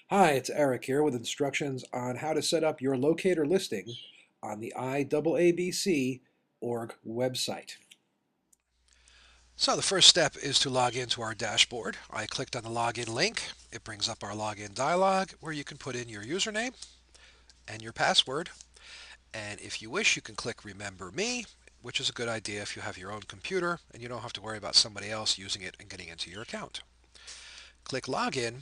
Hi, it's Eric here with instructions on how to set up your locator listing on the IAABC.org website. So the first step is to log into our dashboard. I clicked on the login link. It brings up our login dialog where you can put in your username and your password. And if you wish, you can click Remember Me, which is a good idea if you have your own computer and you don't have to worry about somebody else using it and getting into your account. Click Login.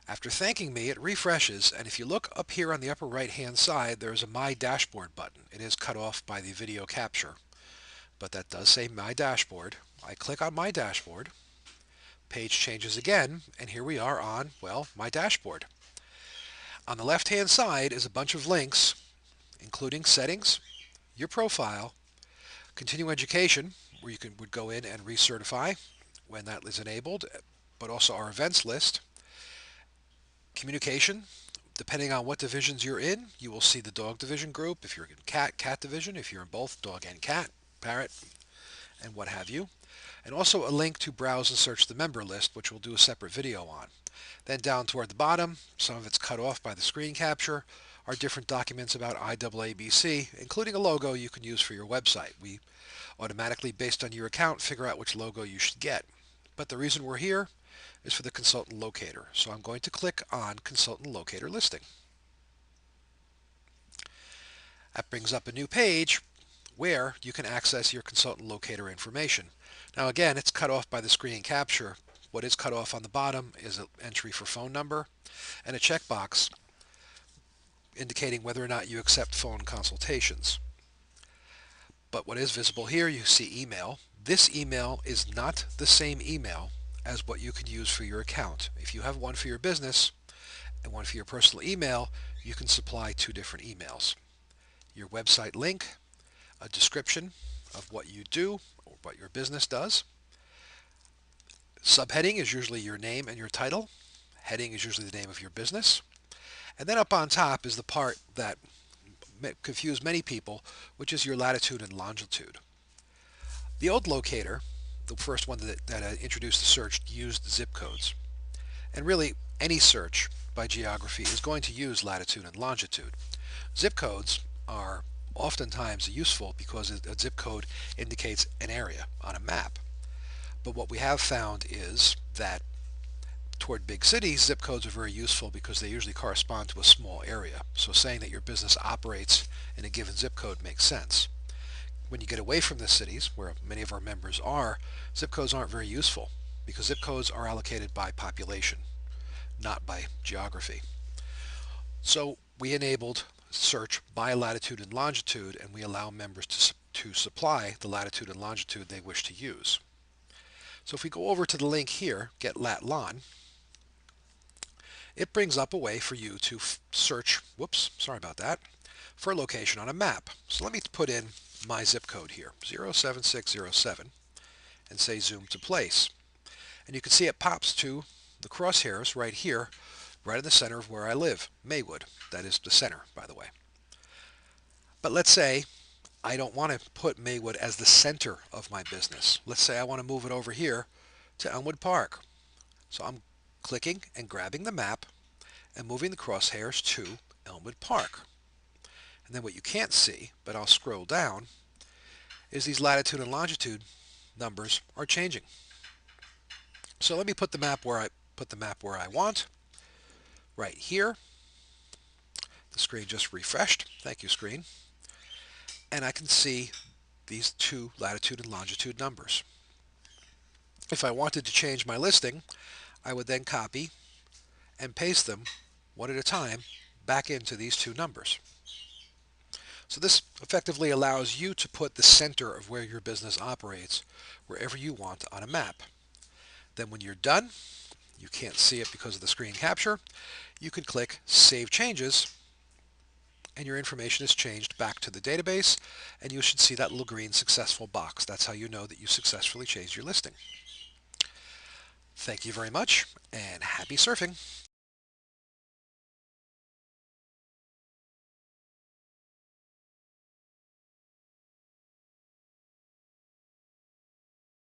After thanking me, it refreshes, and if you look up here on the upper right hand side, there's a My Dashboard button. It is cut off by the video capture, but that does say My Dashboard. I click on My Dashboard. Page changes again, and here we are on, well, my dashboard. On the left-hand side is a bunch of links, including settings, your profile, continuing education, where would go in and recertify when that is enabled, but also our events list, communication. Depending on what divisions you're in, you will see the dog division group. If you're in cat division. If you're in both dog and cat, parrot, and what have you. And also a link to browse and search the member list, which we'll do a separate video on. Then down toward the bottom, some of it's cut off by the screen capture, are different documents about IAABC, including a logo you can use for your website. We automatically, based on your account, figure out which logo you should get. But the reason we're here is for the consultant locator. So I'm going to click on consultant locator listing. That brings up a new page where you can access your consultant locator information. Now again, it's cut off by the screen capture. What is cut off on the bottom is an entry for phone number and a checkbox indicating whether or not you accept phone consultations. But what is visible here, you see email. This email is not the same email as what you could use for your account. If you have one for your business and one for your personal email, you can supply two different emails. Your website link, a description of what you do or what your business does. Subheading is usually your name and your title. Heading is usually the name of your business. And then up on top is the part that confuse many people, which is your latitude and longitude. The old locator, the first one that introduced the search, used zip codes. And really, any search by geography is going to use latitude and longitude. Zip codes are oftentimes useful because a zip code indicates an area on a map. But what we have found is that toward big cities, zip codes are very useful because they usually correspond to a small area. So saying that your business operates in a given zip code makes sense. When you get away from the cities, where many of our members are, zip codes aren't very useful because zip codes are allocated by population, not by geography. So we enabled search by latitude and longitude, and we allow members to supply the latitude and longitude they wish to use. So if we go over to the link here, Get Lat Lon, it brings up a way for you to search, whoops, sorry about that, for a location on a map. So let me put in my zip code here, 07607, and say zoom to place. And you can see it pops to the crosshairs right here, right in the center of where I live, Maywood. That is the center, by the way. But let's say I don't want to put Maywood as the center of my business. Let's say I want to move it over here to Elmwood Park. So I'm clicking and grabbing the map and moving the crosshairs to Elmwood Park. And then what you can't see, but I'll scroll down, is these latitude and longitude numbers are changing. So let me put the map where I want, right here. The screen just refreshed. Thank you, screen. And I can see these two latitude and longitude numbers. If I wanted to change my listing, I would then copy and paste them one at a time back into these two numbers. So this effectively allows you to put the center of where your business operates wherever you want on a map. Then when you're done, you can't see it because of the screen capture, you can click Save Changes, and your information is changed back to the database, and you should see that little green successful box. That's how you know that you successfully changed your listing. Thank you very much, and happy surfing.